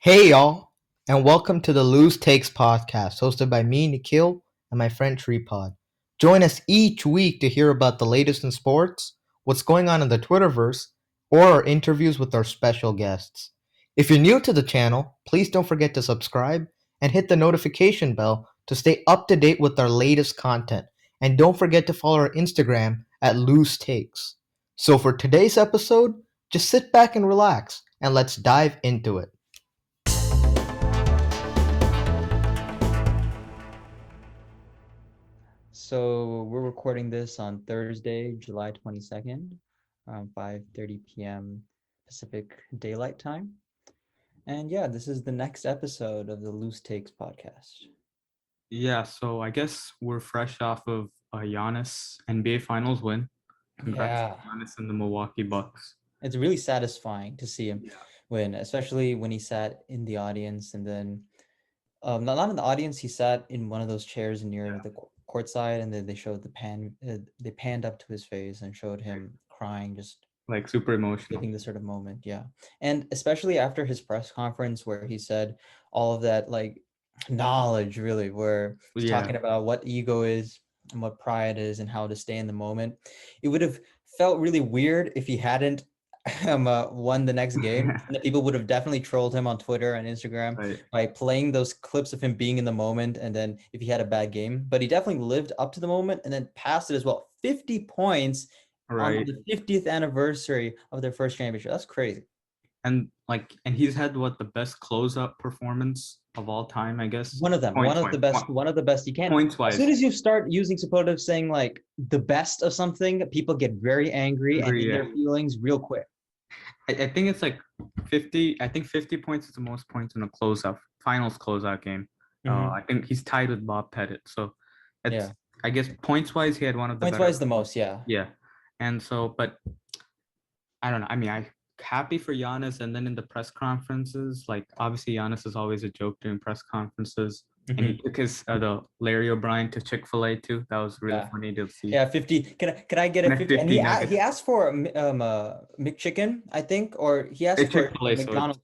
Hey y'all, and welcome to the Loose Takes podcast, hosted by me, Nikhil, and my friend Sripad. Join us each week to hear about the latest in sports, what's going on in the Twitterverse, or our interviews with our special guests. If you're new to the channel, please don't forget to subscribe and hit the notification bell to stay up to date with our latest content. And don't forget to follow our Instagram at Loose Takes. So for today's episode, just sit back and relax, and let's dive into it. So we're recording this on Thursday, July 22nd, around 5:30 p.m. Pacific Daylight Time. And yeah, this is the next episode of the Loose Takes podcast. Yeah, so I guess we're fresh off of a Giannis NBA Finals win. Congrats to Yeah, Giannis and the Milwaukee Bucks. it's really satisfying to see him Yeah. win, especially when he sat in the audience and then not in the audience, he sat in one of those chairs near Yeah. the court side, and then they showed they panned up to his face and showed him crying, just Like super emotional. living this sort of moment. Yeah. And especially after his press conference where he said all of that like knowledge really where he's Yeah. talking about what ego is and what pride is and how to stay in the moment. It would have felt really weird if he hadn't won the next game, and the people would have definitely trolled him on Twitter and Instagram Right. by playing those clips of him being in the moment, and then if he had a bad game. But he definitely lived up to the moment and then passed it as well. 50 points on Right. the 50th anniversary of their first championship. That's crazy. And he's had what the best closeout performance of all time, I guess. One of them, Points wise. one of the best. You can't. Points As soon wise. as you start using superlatives, saying like the best of something, people get very angry and in their feelings real quick. I think it's like 50. I think 50 points is the most points in a closeout finals closeout game. I think he's tied with Bob Pettit. So it's Yeah. I guess points wise he had one of the Points better. wise, the most. Yeah. Yeah. And so, but I don't know. I mean, I happy for Giannis. And then in the press conferences, like obviously Giannis is always a joke during press conferences. And he took his the Larry O'Brien to Chick-fil-A too. That was really Yeah. funny to see. Yeah, 50. Can I get a 50? And 50 he nuggets. asked for McChicken, I think, or he asked It's for Chick-fil-A, so McDonald's.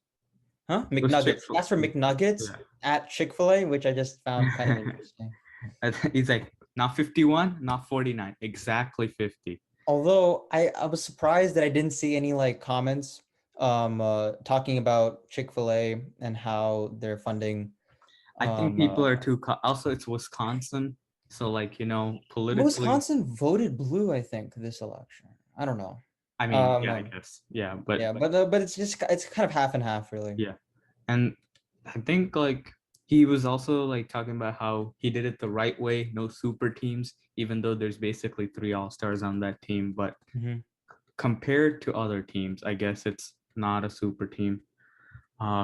Huh? it was McNuggets. He Chick-fil-A. asked for McNuggets Yeah. at Chick-fil-A, which I just found kind of interesting. He's like, not 51, not 49, exactly 50. Although I was surprised that I didn't see any like comments talking about Chick-fil-A and how they're funding I think people are too. Also, it's Wisconsin, so like politically. Wisconsin voted blue, I think, this election. I don't know. I mean, yeah, I guess, yeah, but Yeah, but it's kind of half and half, really. yeah, and I think like he was also like talking about how he did it the right way, no super teams, even though there's basically 3 all-stars on that team. But compared to other teams, I guess it's not a super team.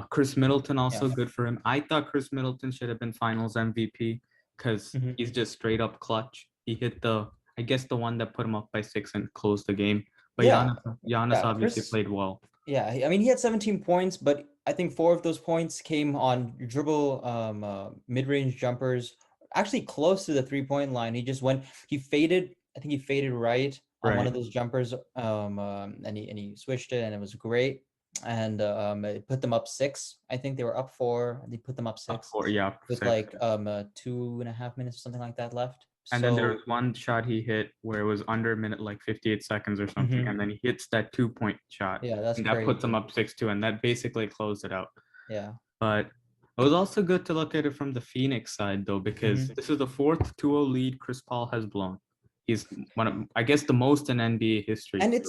Chris Middleton also good for him. I thought Chris Middleton should have been Finals MVP because he's just straight up clutch. He hit I guess the one that put him up by 6 and closed the game. But Yeah. Giannis obviously Chris, played well. yeah, I mean he had 17 points, but I think 4 of those points came on dribble mid-range jumpers, actually close to the 3-point line. He faded, I think he faded right on one of those jumpers, and he switched it and it was great. And it put them up 6. I think they were up 4, and they put them up 6. Up 4, yeah. With 6. like 2.5 minutes, something like that left. And then there was one shot he hit where it was under a minute, like 58 seconds or something, and then he hits that 2-point shot. Yeah, that's and that crazy. puts him up 6-2, and that basically closed it out. Yeah. But it was also good to look at it from the Phoenix side, though, because this is the 4th 2-0 lead Chris Paul has blown. He's one of, I guess, the most in NBA history. And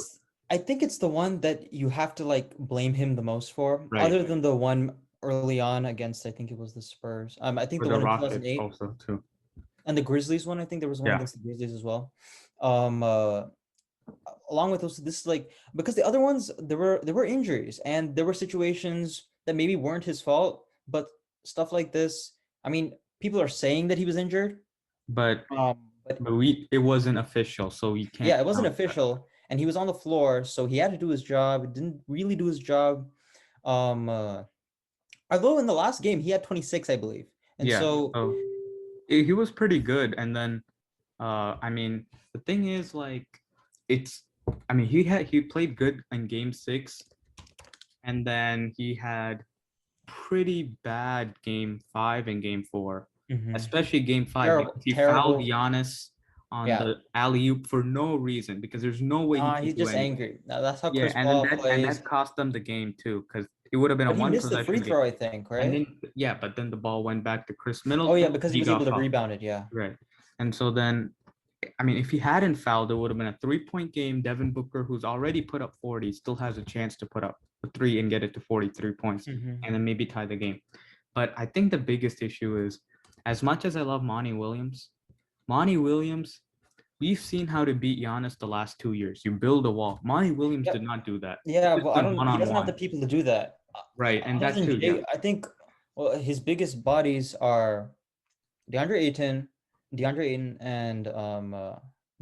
I think it's the one that you have to like blame him the most for, Right. other than the one early on against, I think it was the Spurs. I think Or the one in Rockets 2008 also too. and the Grizzlies one. I think there was one against the Grizzlies as well. Along with those, this is like because the other ones there were injuries and there were situations that maybe weren't his fault, but stuff like this. I mean, people are saying that he was injured, but but it wasn't official, so you can't. Yeah, it wasn't official, and he was on the floor, so he had to do his job. He didn't really do his job. Although in the last game he had 26, I believe, and so he was pretty good. And then, I mean, the thing is, like, he played good in Game 6, and then he had pretty bad game 5 and game 4, Mhm. especially game 5 Terrible, because he terrible. fouled Giannis on Yeah. the alley-oop for no reason because there's no way he He's could do just anything. angry. Now, that's how Yeah, Chris and then Paul plays. that cost them the game too because it would have been a But he one missed the free possession game. throw, I think, And right? then but then the ball went back to Chris Oh Middleton. yeah, because he was got able to fouled. rebound it. Yeah. Right. And so then, I mean, if he hadn't fouled, it would have been a 3-point game. Devin Booker, who's already put up 40, still has a chance to put up a 3 and get it to 43 points Mhm. and then maybe tie the game. But I think the biggest issue is, as much as I love Monty Williams, we've seen how to beat Giannis the last 2 years. You build a wall. Monty Williams Yep. did not do that. Yeah, He just well, went he doesn't have the one-on-one. people to do that. Right, and Other that than too, Jay, yeah. I think, well, his biggest bodies are DeAndre Ayton, and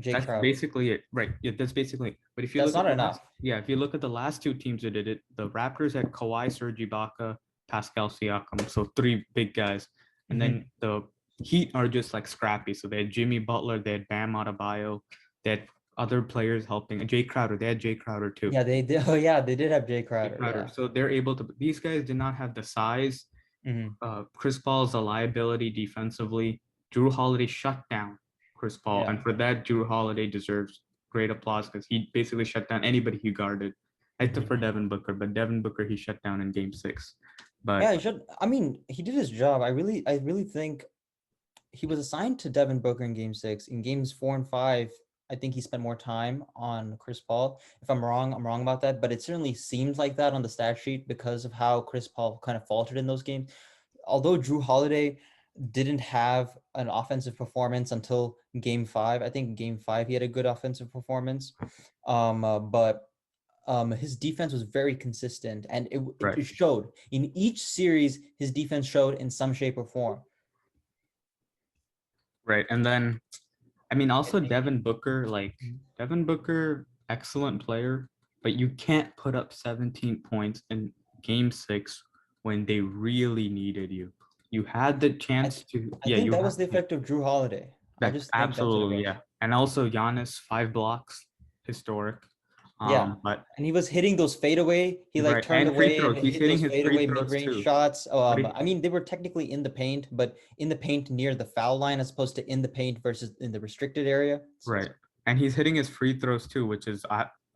Jay That's Crowder. basically it, right? Yeah, that's basically it. But if you That's look not at the enough. if you look at the last 2 teams that did it, the Raptors had Kawhi, Serge Ibaka, Pascal Siakam, so 3 big guys, and then the Heat are just like scrappy. So they had Jimmy Butler, they had Bam Adebayo, they had other players helping. And Jay Crowder, they had Jay Crowder too. Yeah, they did. Oh yeah, they did have Jay Crowder. Yeah. So they're able to. These guys did not have the size. Mhm. Chris Paul's a liability defensively. Drew Holiday shut down Chris Paul, Yeah. and for that, Drew Holiday deserves great applause because he basically shut down anybody he guarded. Except for Devin Booker, but Devin Booker he shut down in Game 6. But Yeah, he should. I mean, he did his job. I really think he was assigned to Devin Booker in Game 6. In Games 4 and 5, I think he spent more time on Chris Paul. If I'm wrong, I'm wrong about that. But it certainly seemed like that on the stat sheet because of how Chris Paul kind of faltered in those games. Although Drew Holiday didn't have an offensive performance until Game 5. I think Game 5 he had a good offensive performance. But his defense was very consistent, and it showed in each series. His defense showed in some shape or form. Right, and then, I mean, also Devin Booker, excellent player, but you can't put up 17 points in Game 6 when they really needed you. You had the chance to. I think that was the effect of Drew Holiday. I just think absolutely, yeah, and also Giannis 5 blocks, historic. Yeah, but and he was hitting those fadeaway. He like right, turned and free away and throws. He's hit hitting those his free fadeaway throws mid-range too. shots. I mean, they were technically in the paint, but in the paint near the foul line as opposed to in the paint versus in the restricted area. Right, and he's hitting his free throws too, which is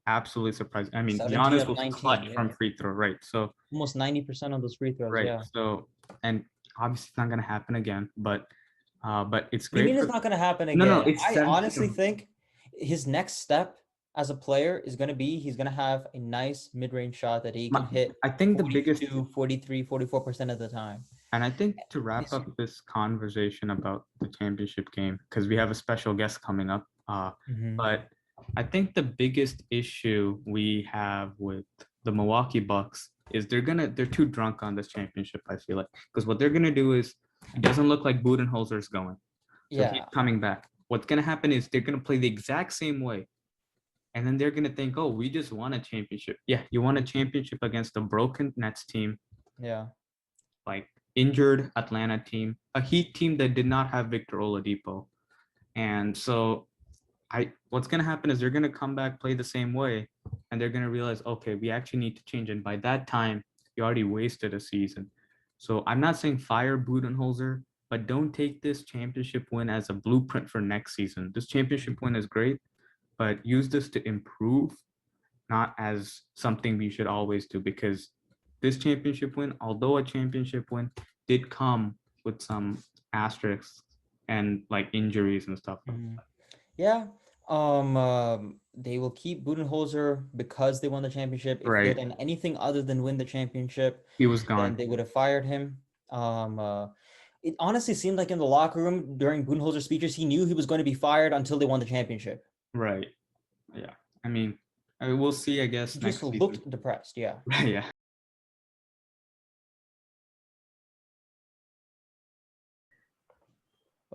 absolutely surprising. I mean, 17 Giannis of was 19, clutch yeah. from free throw, right? So almost 90% of those free throws. right. Yeah. So, and obviously it's not gonna happen again, but it's You great. mean it's not going to happen again? No, it's I 17 honestly think his next step as a player is going to be he's going to have a nice mid-range shot that he can hit. I think the biggest 43, 44% of the time. And I think to wrap up this conversation about the championship game, because we have a special guest coming up, but I think the biggest issue we have with the Milwaukee Bucks is they're too drunk on this championship, I feel like. Because what they're gonna do is it doesn't look like Budenholzer's going. So he's coming back. What's gonna happen is they're gonna play the exact same way. And then they're gonna think, oh, we just won a championship. Yeah, you won a championship against a broken Nets team. Yeah. Like injured Atlanta team, a Heat team that did not have Victor Oladipo. And so what's going to happen is they're going to come back, play the same way, and they're going to realize, okay, we actually need to change. And by that time, you already wasted a season. So I'm not saying fire Budenholzer, but don't take this championship win as a blueprint for next season. This championship win is great, but use this to improve, not as something we should always do, because this championship win, although a championship win, did come with some asterisks and like injuries and stuff like that. Yeah. They will keep Budenholzer because they won the championship. If they had done anything other than win the championship, he was gone. Then they would have fired him. It honestly seemed like in the locker room during Budenholzer's speeches, he knew he was going to be fired until they won the championship. Right. Yeah. I mean, we'll see, I guess. He just looked depressed. Yeah. Yeah.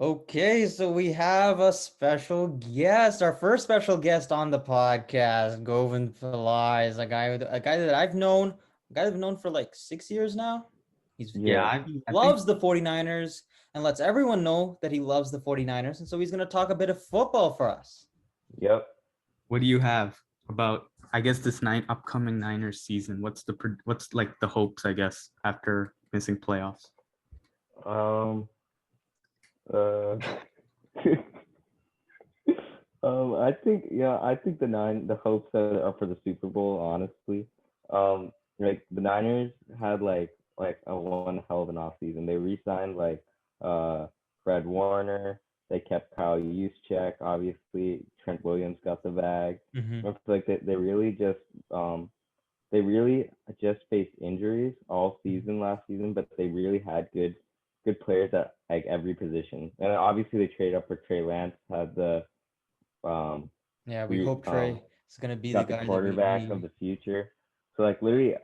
Okay, so we have a special guest, our first special guest on the podcast, Govind Pillai, is a guy that I've known, for like 6 years now. He loves the 49ers and lets everyone know that he loves the 49ers, and so he's going to talk a bit of football for us. Yep. What do you have about, I guess, this upcoming Niners season? What's like the hopes, I guess, after missing playoffs? Um. Uh. I think the hopes are for the Super Bowl. Honestly, like the Niners had like a one hell of an off season. They re-signed like uh Fred Warner. They kept Kyle Juszczyk. Obviously, Trent Williams got the bag. Mm-hmm. I feel like um they really just faced injuries all season last season, but they really had good players at like every position. And obviously they traded up for Trey Lance, had the um Yeah, we re hope Trey is gonna be the got the guy that we quarterback of need. the future. So like literally,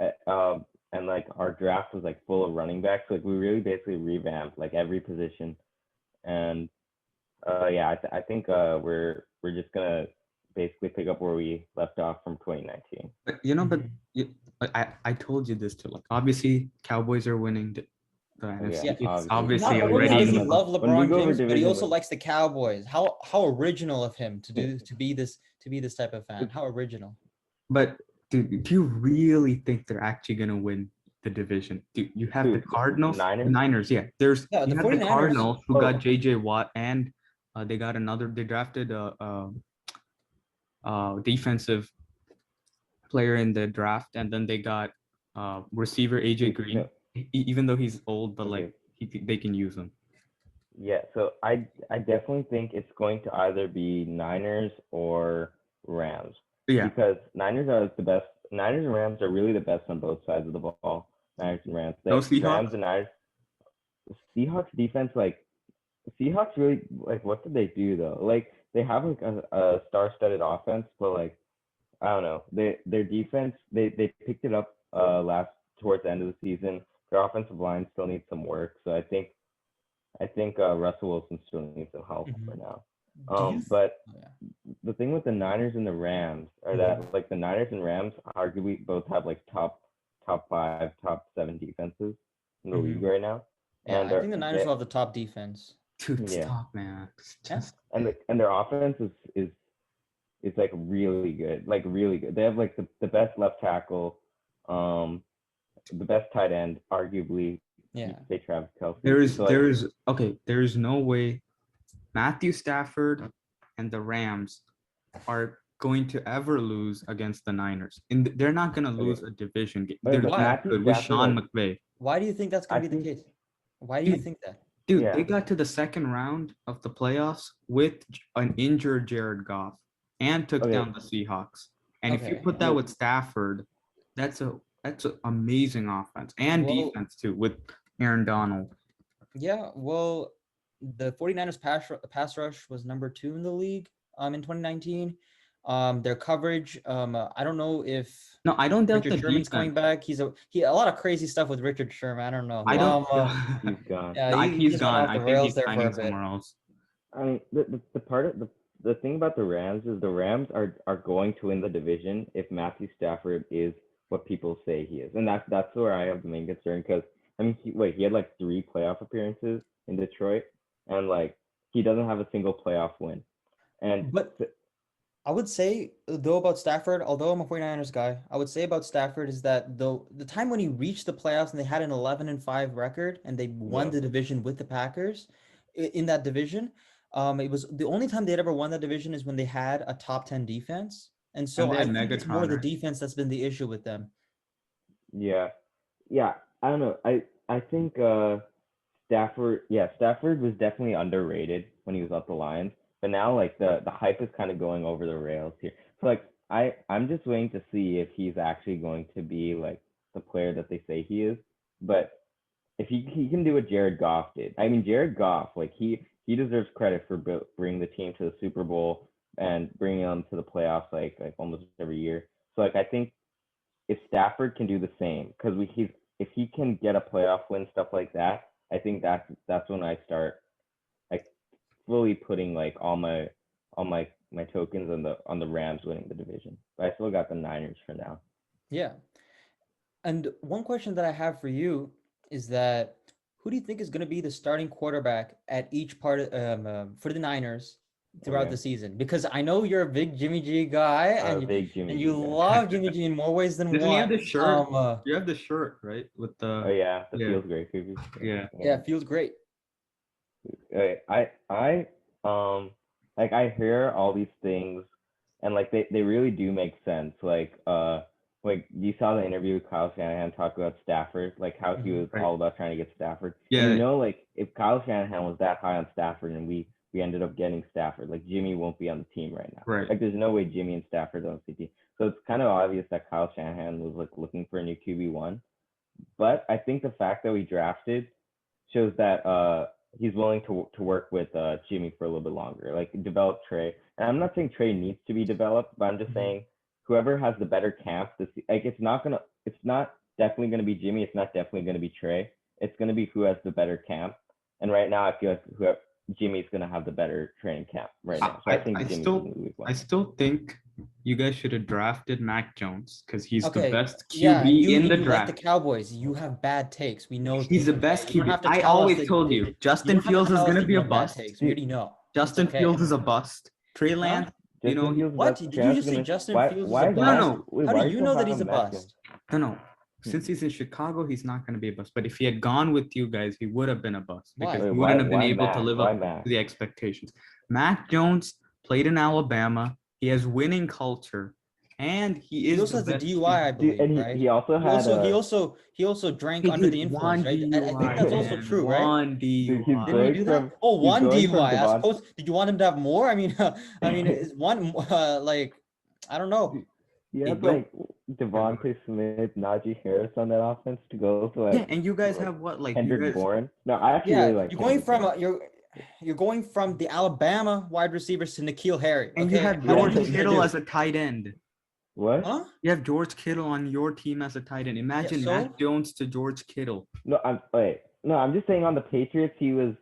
and like our draft was like full of running backs. So, like we really basically revamped like every position. And yeah, I think we're just gonna basically pick up where we left off from 2019. But you know, but Mhm. you, I told you this too. Like obviously, Cowboys are winning the NFC. Yeah, Yeah, It's obviously. obviously not And we only have does already them he in as the. love when we LeBron go over James, but he division, also like likes the Cowboys. How original of him to be this type of fan. How original. But do you really think they're actually gonna win the division? Do you have the the Cardinals, the Niners. Niners? Yeah, there's Yeah, the you have the 49ers. Cardinals who got Oh, J.J. Watt and they got another. They drafted defensive player in the draft, and then they got receiver AJ Green. no, Even though he's old, but like okay. they can use him. Yeah, so I definitely think it's going to either be Niners or Rams But yeah, because Niners are the best. Niners and Rams are really the best on both sides of the ball. Niners and Rams. no The Rams Seahawks. and Niners. Seahawks defense, like Seahawks really like what did they do though? Like they have like a star-studded offense, but like I don't know. Their defense they picked it up last towards the end of the season. Their offensive line still needs some work, so I think Russell Wilson still needs some help for Mhm. now. Do you? But Oh, yeah. the thing with the Niners and the Rams are Mhm. that like the Niners and Rams arguably both have like top five, top seven defenses in the league Mhm. right now, Yeah, and I think the Niners they will have the top defense. Dude, yeah, stop, man. It's Yeah. just and their offense is like really good, like really good. They have like the best left tackle, um, the best tight end, arguably. You Yeah. could say Travis Kelsey. there So is like there is okay. There is no way Matthew Stafford and the Rams are going to ever lose against the Niners. And they're not going to okay, lose a division game. okay, They're but Why? that Matthew good with Stafford Sean like McVay. Why do you think that's I gonna be the think case? Why do you Dude, think that? dude, yeah. they got to the second round of the playoffs with an injured Jared Goff and took Okay, down the Seahawks. And if you Okay. put that no, with Stafford, that's an amazing offense and Well, defense too with Aaron Donald. yeah. Well, the 49ers pass rush was number 2 in the league in 2019. Their coverage, I don't know if No, I don't doubt Richard the Sherman's coming defense. back. He a lot of crazy stuff with Richard Sherman. I don't know. I don't. he's gone. Yeah, I, he he's just went gone. off I the think rails he's there for a signing bit. somewhere else. I mean, the part of the thing about the Rams is the Rams are going to win the division if Matthew Stafford is what people say he is, and that's where I have the main concern because I mean, he had like 3 playoff appearances in Detroit, and like he doesn't have a single playoff win, and But I would say though about Stafford, although I'm a 49ers guy, I would say about Stafford is that the time when he reached the playoffs and they had an 11-5 record and they won yeah, the division with the Packers in that division, it was the only time they'd ever won that division is when they had a top 10 defense. And And so they I had think it's more Megatron, the right? defense that's been the issue with them. yeah, yeah. I don't know. I think Stafford, yeah, Stafford was definitely underrated when he was at the Lions, but now like the hype is kind of going over the rails here. So like I'm just waiting to see if he's actually going to be like the player that they say he is. But if he can do what Jared Goff did, I mean Jared Goff, like he deserves credit for bringing the team to the Super Bowl and bringing them to the playoffs like almost every year. So like I think if Stafford can do the same, because he's if he can get a playoff win, stuff like that, I think that's when I start like fully putting like all my tokens on the Rams winning the division. But I still got the Niners for now. Yeah. And one question that I have for you is that who do you think is going to be the starting quarterback at each part for the Niners throughout Okay. the season? Because I know you're a big Jimmy G guy, A big Jimmy and G you guy. love Jimmy G in more ways than Doesn't he one. have the shirt? You have the shirt, right? With the Oh yeah, the yeah. feels great creepy. Yeah. Yeah, it feels great. I like I hear all these things and like they really do make sense. Like you saw the interview with Kyle Shanahan talk about Stafford, like how he was Right. all about trying to get Stafford. Yeah. And like if Kyle Shanahan was that high on Stafford and we ended up getting Stafford, like Jimmy won't be on the team right now. Right. Like there's no way Jimmy and Stafford are on the team. So it's kind of obvious that Kyle Shanahan was like looking for a new QB1. But I think the fact that we drafted shows that he's willing to work with Jimmy for a little bit longer, like develop Trey. And I'm not saying Trey needs to be developed, but I'm just saying whoever has the better camp, like it's not definitely gonna be Jimmy. It's not definitely gonna be Trey. It's gonna be who has the better camp. And right now, I feel like Jimmy's gonna have the better training camp right now. So I think Jimmy's gonna do well. I still think you guys should have drafted Mac Jones because he's the best QB Yeah, in the you draft. like the Cowboys. You have bad takes. We know He's the best You don't QB. have to I tell us always that told you, you Justin don't have to Fields is tell us gonna that be you a have bad bust. takes. We already know. Justin okay. Fields is a bust. Trey Lance, you know, Justin Fields is What? about- Did Trey you Lance just is say gonna- Justin why- Fields why is a is bust? No, no. Wait, How why do are you so know high that he's a on Mac Jones? bust? no. Since he's in Chicago, he's not going to be a bust. But if he had gone with you guys, he would have been a bust Why? because Wait, he wouldn't have been why able Mac? to live Why up Mac? to the expectations. Mac Jones played in Alabama. He has winning culture, and he He is also the has a best. DUI, I believe, And right? he also had He also drank Hey, under dude, the influence, one right? I think that's also DUI, true, right? one Dude, he's DUI. Didn't he going do from that? Oh, he's one going from DUI. As Devon. opposed, did you want him to have more? I mean, is one like I don't know. You Hey, had go. like Devontae Smith, Najee Harris on that offense to go to like Yeah, and you guys like have what? Like Kendrick you guys. Bourne. No, I actually Yeah, really like you're going Kendrick from Bourne. you're going from the Alabama wide receivers to Nikhil Harry. And you Okay, have how do you George think he's gonna Kittle do? as a tight end. What? Huh? You have George Kittle on your team as a tight end. Imagine so? Mac Jones to George Kittle. No, I'm just saying on the Patriots he was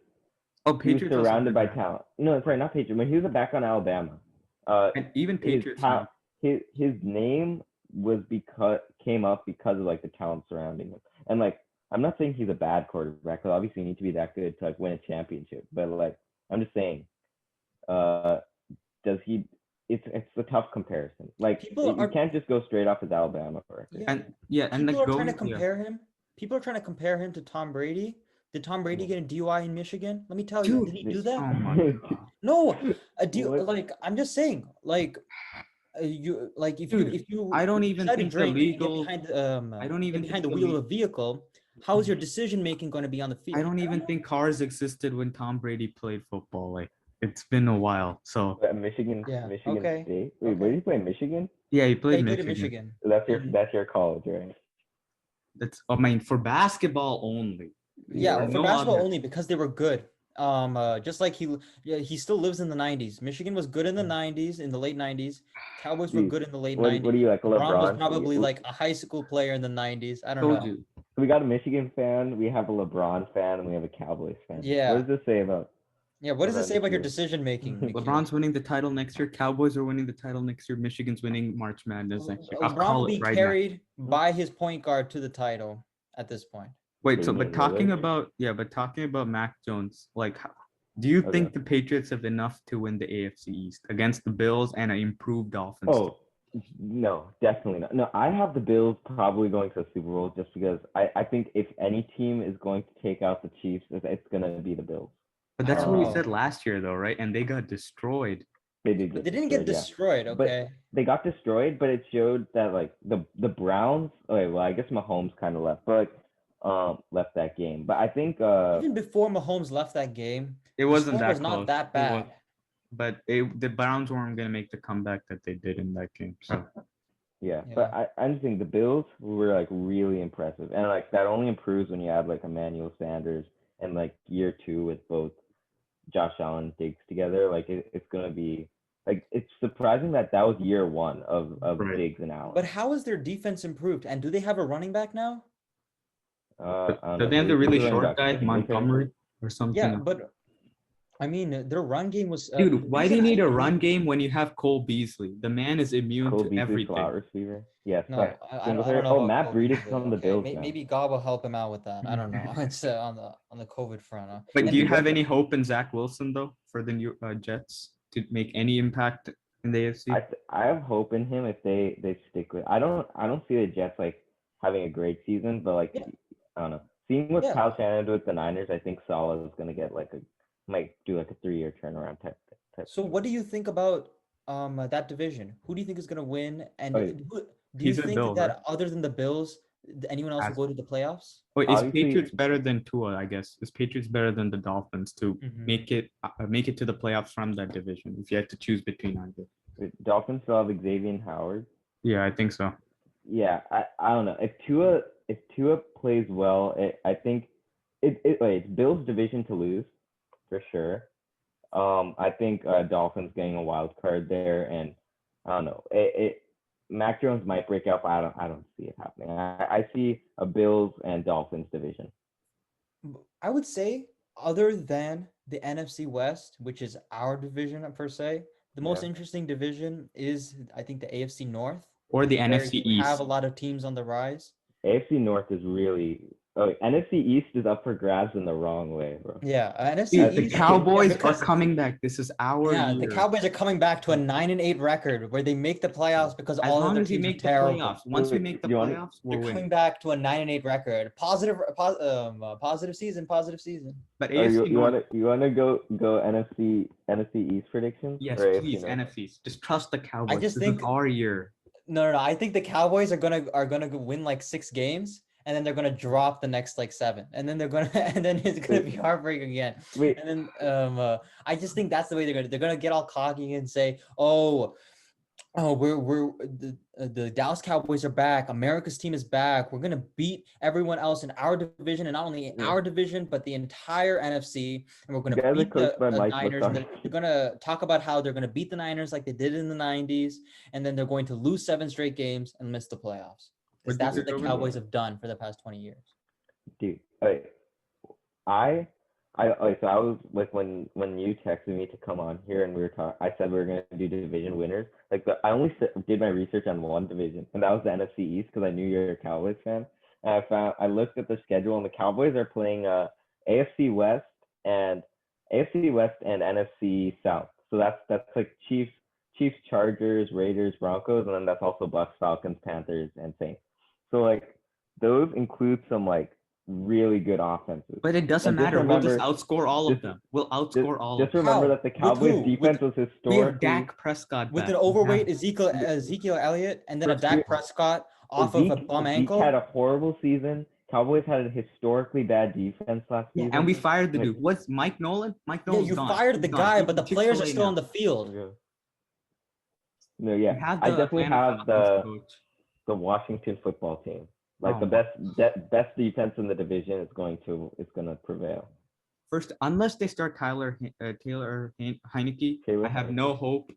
Patriots also surrounded did by that. talent. No, that's right, not Patriots. When he was back on Alabama, And even his Patriots. his name came up because of like the talent surrounding him. And like I'm not saying he's a bad quarterback, because obviously you need to be that good to like win a championship. But like I'm just saying, does he? It's a tough comparison. Like you can't just go straight off his Alabama record. And people are trying to compare him. People are trying to compare him to Tom Brady. Did Tom Brady get a DUI in Michigan? Let me tell you, did he do that? Oh my god. No, a deal. What? Like I'm just saying, like you like if you I don't if you even decide to think the drink, legal. get I don't even behind think the wheel of a vehicle. How is your decision making going to be on the field? I don't even think cars existed when Tom Brady played football. Like it's been a while. So Michigan okay. State. Wait, where did he play? Michigan? yeah, he He played played in Michigan. Michigan. That's your college, right? That's for basketball only. Yeah, For for no basketball other. only because they were good. Just like he still lives in the 90s. Michigan was good in the 90s, in the late 90s. Cowboys were good in the late 90s. What do you like, LeBron was LeBron? probably like a high school player in the 90s. I don't Told know. you. We got a Michigan fan, we have a LeBron fan, and we have a Cowboys fan. Yeah. What does this say about? Yeah, what does it say about your Nikhil? decision making? LeBron's winning the title next year. Cowboys are winning the title next year. Michigan's winning March Madness next year. I'll LeBron call will it be right carried by his point guard to the title at this point. Wait, so Damian but talking Lillard? about Mac Jones, like, do you think the Patriots have enough to win the AFC East against the Bills and an improved offense? Oh, no, definitely not. No, I have the Bills probably going to the Super Bowl just because I think if any team is going to take out the Chiefs, it's going to be the Bills. But that's what we said last year, though, right? And they got destroyed. They did. But they didn't get destroyed, yeah. okay? But they got destroyed, but it showed that like the Browns. Okay, well, I guess Mahomes kind of left, but left that game. But I think even before Mahomes left that game, it wasn't that was close. not that bad. But the Browns weren't going to make the comeback that they did in that game. So yeah. But I just think the Bills were like really impressive, and like that only improves when you add like Emmanuel Sanders and like year 2 with both Josh Allen and Diggs together. Like it's gonna be like it's surprising that was year 1 of Diggs and Allen. But how is their defense improved? And do they have a running back now? Do they have the really short guy, Montgomery or something? Yeah, but I mean, their run game was. Dude, why do you need a run game when you have Cole Beasley? The man is immune to everything. Slot receiver. Yes. No, I don't know. Matt Breida is on the Bills now. Maybe God will help him out with that. I don't know. It's on the COVID front. But do you have any hope in Zach Wilson though for the new Jets? to make any impact in the AFC? I have hope in him if they stick with. I don't see the Jets like having a great season, but like Yeah. I don't know. Seeing what Yeah. Kyle Shanahan did with the Niners, I think Salah is gonna get might do like a 3-year turnaround type. So what do you think about that division? Who do you think is gonna win? And Oh, do you He's a think Bill, that right? other than the Bills, anyone else will As- go to the playoffs? Wait, is Obviously- Patriots better than Tua? I guess is Patriots better than the Dolphins to Mhm. make it to the playoffs from that division? If you had to choose between either. Dolphins still have Xavier Howard. Yeah, I think so. Yeah, I don't know. If Tua plays well, I think it's Bills' division to lose for sure. I think Dolphins getting a wild card there, and I don't know. Mac Jones might break out, but I don't see it happening. I see a Bills and Dolphins division. I would say, other than the NFC West, which is our division per se, the most Yeah. interesting division is, I think, the AFC North, Or the where NFC you have East. a lot of teams on the rise. AFC North is really. Oh, NFC East is up for grabs in the wrong way, bro. Yeah, NFC Dude, the East. Cowboys yeah, because- are coming back. This is our Yeah, year. the Cowboys are coming back to a 9-8 record where they make the playoffs because As all of long their as we teams are make the terrible. playoffs. Once we Wait, make the you wanna- playoffs, They're we'll coming win. back to a 9-8 record. Positive season. But Oh, AFC you North, wanna go NFC East predictions? yes, Or AFC please, North? NFCs. Just trust the Cowboys. just This think- is our year. No. I think the Cowboys are gonna win like 6 games, and then they're gonna drop the next like 7, and then they're gonna and then it's gonna be heartbreaking again. Wait, And then I just think that's the way they're gonna get all cocky and say, oh, we're the Dallas Cowboys are back. America's team is back. We're gonna beat everyone else in our division, and not only in Yeah. our division, but the entire NFC. And we're You gonna guys are beat coached by the Mike Niners. And McCarthy. they're gonna talk about how they're gonna beat the Niners like they did in the '90s, and then they're going to lose 7 straight games and miss the playoffs. Because But that's dude, what the over- Cowboys have done for the past 20 years. dude. So I was like when you texted me to come on here and we were talking. I said we were gonna do division winners. I only did my research on one division, and that was the NFC East because I knew you're a Cowboys fan. And I looked at the schedule, and the Cowboys are playing AFC West and NFC South. So that's like Chiefs, Chargers, Raiders, Broncos, and then that's also Bucks, Falcons, Panthers, and Saints. So like those include some like really good offenses. But it doesn't And just matter. We'll just remember- outscore all of just- them. We'll outscore all of Just them. remember How? that the With Cowboys who? defense was We have historically Dak Prescott With back. an We overweight have- Ezekiel Elliott, and then a But Dak Zeke- Prescott off of a bum Zeke ankle. had a horrible season. Cowboys had a historically bad defense last Yeah, season. and we fired the Like- dude. What's Mike Nolan? Mike Yeah, Nolan's you gone. fired the He's gone. guy, He's but the in players are Chick-fil-A still now. on the field. No, We yeah. have I the definitely Atlanta have Falcons coach. the Washington football team. Like Oh the my- best defense in the division is gonna prevail. First, unless they start Taylor Heineke, Taylor I have Heineke. no hope.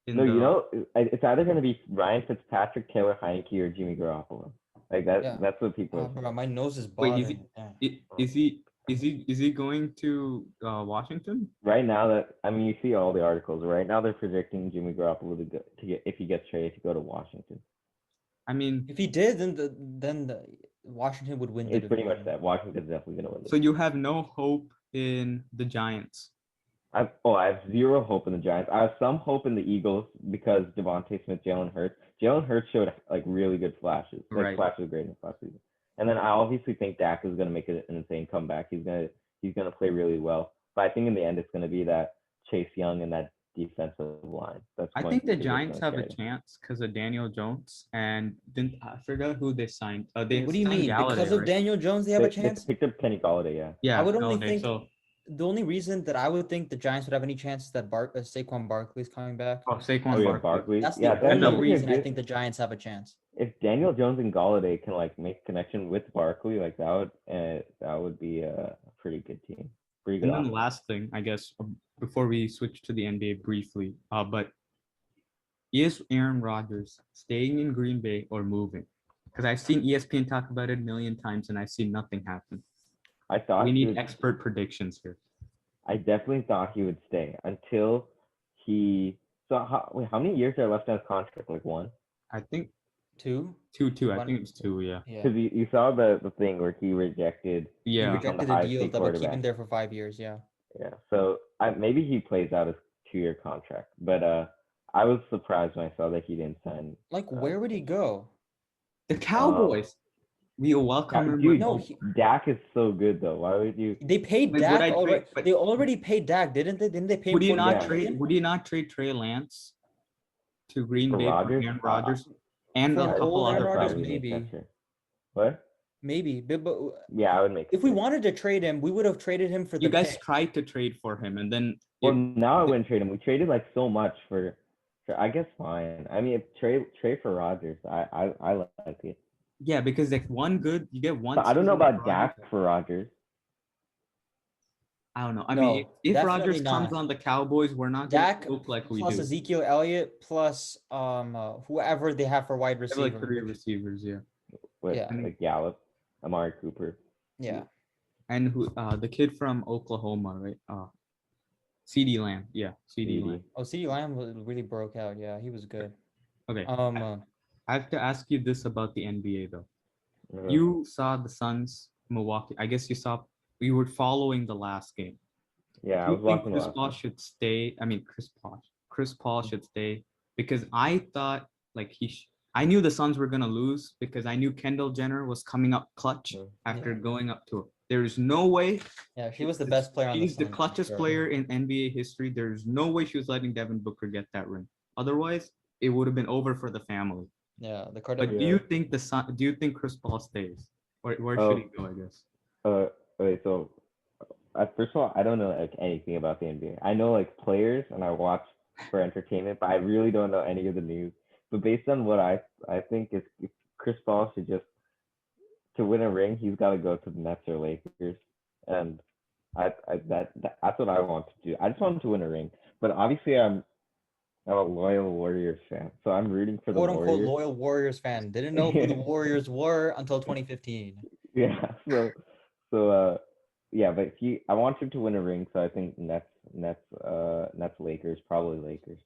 No, you know, it's either gonna be Ryan Fitzpatrick, Taylor Heineke, or Jimmy Garoppolo. Like that. Yeah. That's what people are saying. Bro, my nose is Wait, bothering. is he going to Washington? Right now, you see all the articles. Right now, they're predicting Jimmy Garoppolo to get if he gets traded to go to Washington. I mean, If he did, then the Washington would win the It's pretty much division. that. Washington's definitely gonna win. so you have no hope in the Giants. I have zero hope in the Giants. I have some hope in the Eagles because Devontae Smith, Jalen Hurts. Jalen Hurts showed like really good flashes, like Right. flashes of greatness last season. And then I obviously think Dak is gonna make an insane comeback. He's gonna play really well. But I think in the end it's gonna be that Chase Young and that defensive line. I think the Giants have a chance because of Daniel Jones and I forgot who they signed. They What do you signed mean? Galladay, Because of right? Daniel Jones, they have a chance? They picked up Kenny Galladay, yeah. Yeah, I would only Galladay, think so. the only reason that I would think the Giants would have any chance is that Saquon Barkley's coming back. Saquon Oh yeah, Barkley. Barkley. That's the Yeah, that's only a reason I good- think the Giants have a chance. If Daniel Jones and Galladay can like make a connection with Barkley, like that would be a pretty good team. Pretty good. And then offense. last thing, I guess, before we switch to the NBA briefly, but is Aaron Rodgers staying in Green Bay or moving? Because I've seen ESPN talk about it a million times and I've seen nothing happen. I thought We he need would- expert predictions here. I definitely thought he would stay until he. So how many years are left on his contract? Like one? I think 2? two. I One. think it's 2. Yeah. Yeah. Because you saw the thing where he rejected. He Yeah. rejected the the deal Heisman that would keep him quarterback. there for 5 years. Yeah. Yeah. So maybe he plays out his 2-year contract. But I was surprised when I saw that he didn't sign. Like, where would he go? The Cowboys. We welcome him. Dude, No, Dak is so good though. Why would you? they paid Like, would Dak I already. trade? But They already paid Dak, didn't they? Didn't they pay him would you not 45 trade? million? Would you not trade Trey Lance to Green For Bay for Rodgers? Aaron Rodgers and For a an couple old Aaron other Rodgers, players? Probably make that maybe. trade. What? Maybe. But Yeah, I would make. if we wanted to trade him, we would have traded him for the You guys pick. tried to trade for him, and then Well, now I wouldn't trade him. We traded like so much for I guess fine. I mean, if trade for Rodgers, I like it. yeah, because like you get one. But I don't know season of about Dak Rodgers. for Rodgers. I don't know. I No, mean, if definitely Rodgers comes not. on the Cowboys, we're not gonna Dak look like we plus do. Ezekiel Elliott plus whoever they have for wide They have like receiver. 3 receivers, yeah. With Yeah. like Gallup, Amari Cooper. Yeah. And who the kid from Oklahoma, right? CD Lamb. Yeah, CD CD. Lamb. Oh, CeeDee Lamb really broke out. Yeah, he was good. Okay. Uh, I have to ask you this about the NBA though. Mhm. You saw the Suns, Milwaukee. I guess you were following the last game. Yeah, I Do was you think watching Chris last Paul one. should stay? I mean, Chris Paul should stay because I thought like I knew the Suns were gonna lose because I knew Kendall Jenner was coming up clutch Mhm. after going up to. There is no way. yeah, she was the best player on the She's the Suns, for clutchest sure. player in NBA history. There's no way she was letting Devin Booker get that ring. Otherwise, it would have been over for the family. Yeah, the But credit. do you think do you think Chris Paul stays? Or where Oh. should he go, I guess? Okay, so first of all, I don't know like anything about the NBA. I know like players and I watch for entertainment, but I really don't know any of the news. But based on what I think is if Chris Paul should just to win a ring, he's got to go to the Nets or Lakers, and that's what I want to do. I just want him to win a ring, but obviously I'm a loyal Warriors fan, so I'm rooting for the Quote unquote Warriors. loyal Warriors fan. Didn't know who the Warriors were until 2015. Yeah, yeah, but I want him to win a ring, so I think Nets, Lakers, probably Lakers.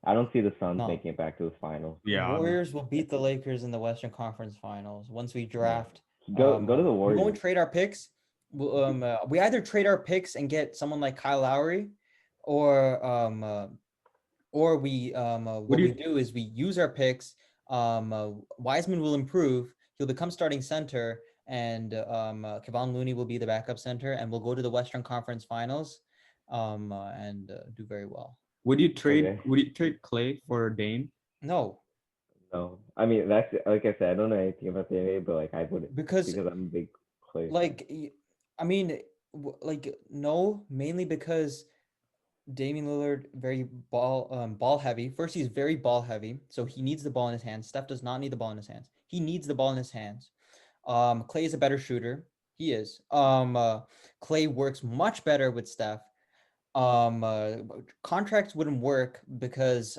I don't see the Suns No. making it back to the finals. Yeah. Warriors will beat the Lakers in the Western Conference Finals once we draft. Go to the We're Warriors. going to trade our picks. We either trade our picks and get someone like Kyle Lowry, or we what we do is we use our picks. Wiseman will improve. He'll become starting center, and Kevon Looney will be the backup center, and we'll go to the Western Conference Finals, and do very well. Would you trade? Okay. Would you trade Clay for Dame? No, No, I mean that's like I said, I don't know anything about the NBA, but like I wouldn't because I'm a big Clay. like I mean, like no, mainly because Damian Lillard very ball heavy. First, he's very ball heavy, so he needs the ball in his hands. Steph does not need the ball in his hands. He needs the ball in his hands. Clay is a better shooter. He is. Clay works much better with Steph. Contracts wouldn't work because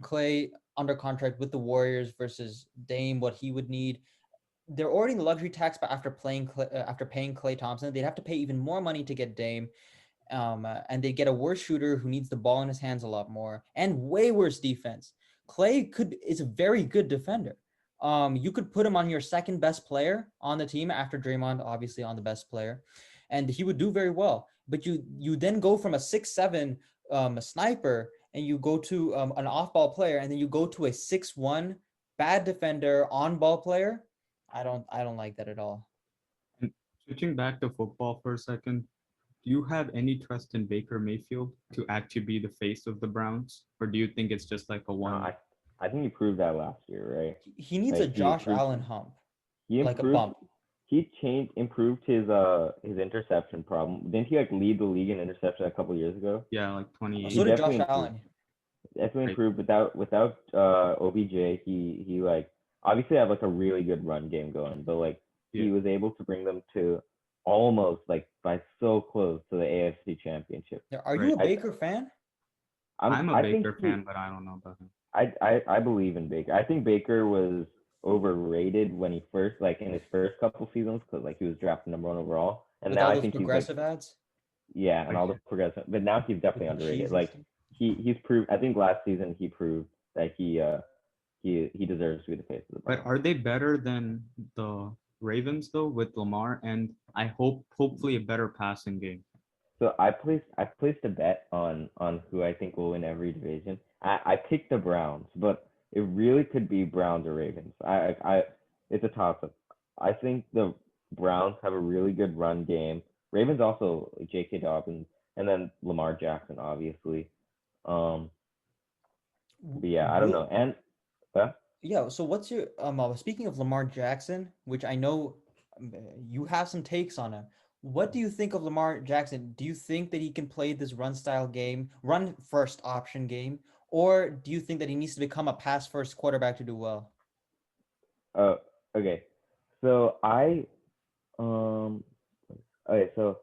Clay under contract with the Warriors versus Dame, what he would need. They're already in the luxury tax, but after paying Clay Thompson, they'd have to pay even more money to get Dame. And they get a worse shooter who needs the ball in his hands a lot more and way worse defense. Clay is a very good defender. You could put him on your second best player on the team after Draymond, obviously on the best player, and he would do very well. But you then go from a 6'7" sniper and you go to an off-ball player, and then you go to a 6'1" bad defender on-ball player. I don't like that at all. And switching back to football for a second, do you have any trust in Baker Mayfield to actually be the face of the Browns, or do you think it's just like a one? I think he proved that last year, right? He needs Like, a Josh Allen hump, He like a improved. bump. He improved his interception problem. Didn't he like lead the league in interception a couple years ago? Yeah, like 28. So did Josh definitely Allen. Definitely Right. improved without OBJ. He like obviously had like a really good run game going, but like he Yeah. was able to bring them to almost like by so close to the AFC Championship. Are you a Right. Baker fan? I'm a I think Baker fan, but I don't know about him. I believe in Baker. I think Baker was overrated when he first like in his first couple seasons because like he was drafted number 1 overall, and With now all I those think he's like progressive ads? and all the progressive. But now he's definitely With the underrated. cheese Like and he's proved. I think last season he proved that he deserves to be the face of the But Browns. are they better than the Ravens though with Lamar? And I hopefully a better passing game. So I placed a bet on who I think will win every division. I picked the Browns, but it really could be Browns or Ravens. It's a toss up. I think the Browns have a really good run game. Ravens also J.K. Dobbins and then Lamar Jackson, obviously. Um, but yeah, I don't know. And Yeah, so what's your speaking of Lamar Jackson, which I know you have some takes on him. What do you think of Lamar Jackson? Do you think that he can play this run style game, run first option game, or do you think that he needs to become a pass first quarterback to do well? uh, okay, so um okay, so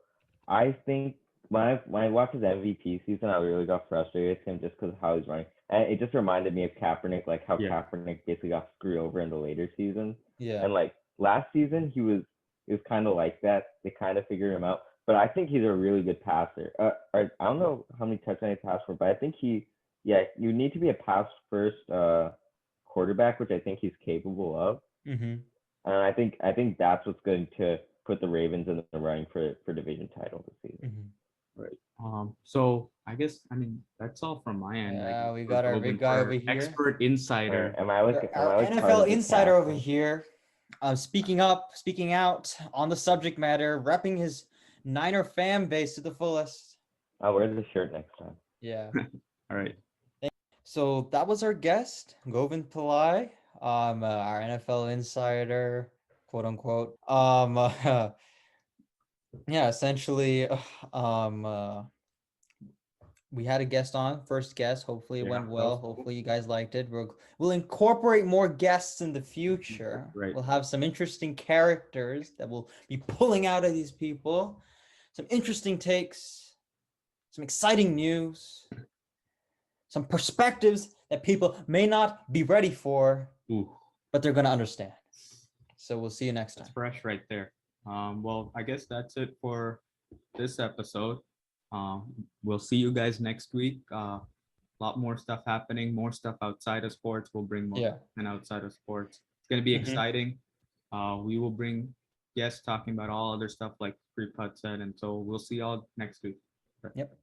I think when I watched his MVP season, I really got frustrated with him just because of how he's running. And it just reminded me of Kaepernick, like how Yeah. Kaepernick basically got screwed over in the later seasons. Yeah. And like last season, he was kind of like that. They kind of figured him out. But I think he's a really good passer. I don't know how many touchdowns he passed for, but I think yeah, you need to be a pass first quarterback, which I think he's capable of. Mm-hmm. And I think that's what's going to put the Ravens in the running for division title this season. Mm-hmm. Right. So I mean that's all from my end. I Yeah, guess we for got our big Govind, guy our over here. expert insider. Our Part NFL of the insider cast over then? here, speaking up, speaking out on the subject matter, repping his Niner fan base to the fullest. I'll wear the shirt next time. Yeah. All right. So that was our guest, Govind Pillai, our NFL insider, quote unquote. Yeah, essentially, um, uh, we had a guest on, first guest. Hopefully it Yeah, went that well. was cool. Hopefully you guys liked it. We'll incorporate more guests in the future. Right. We'll have some interesting characters that we'll be pulling out of these people. Some interesting takes, some exciting news, some perspectives that people may not be ready for, Ooh, but they're gonna understand. So we'll see you next that's time. fresh right there. Well, I guess that's it for this episode. We'll see you guys next week. A lot more stuff happening, more stuff outside of sports. We'll bring more Yeah. and outside of sports. It's gonna be Mhm. exciting. We will bring guests talking about all other stuff like Sripad said, and so we'll see y'all next week. Yep.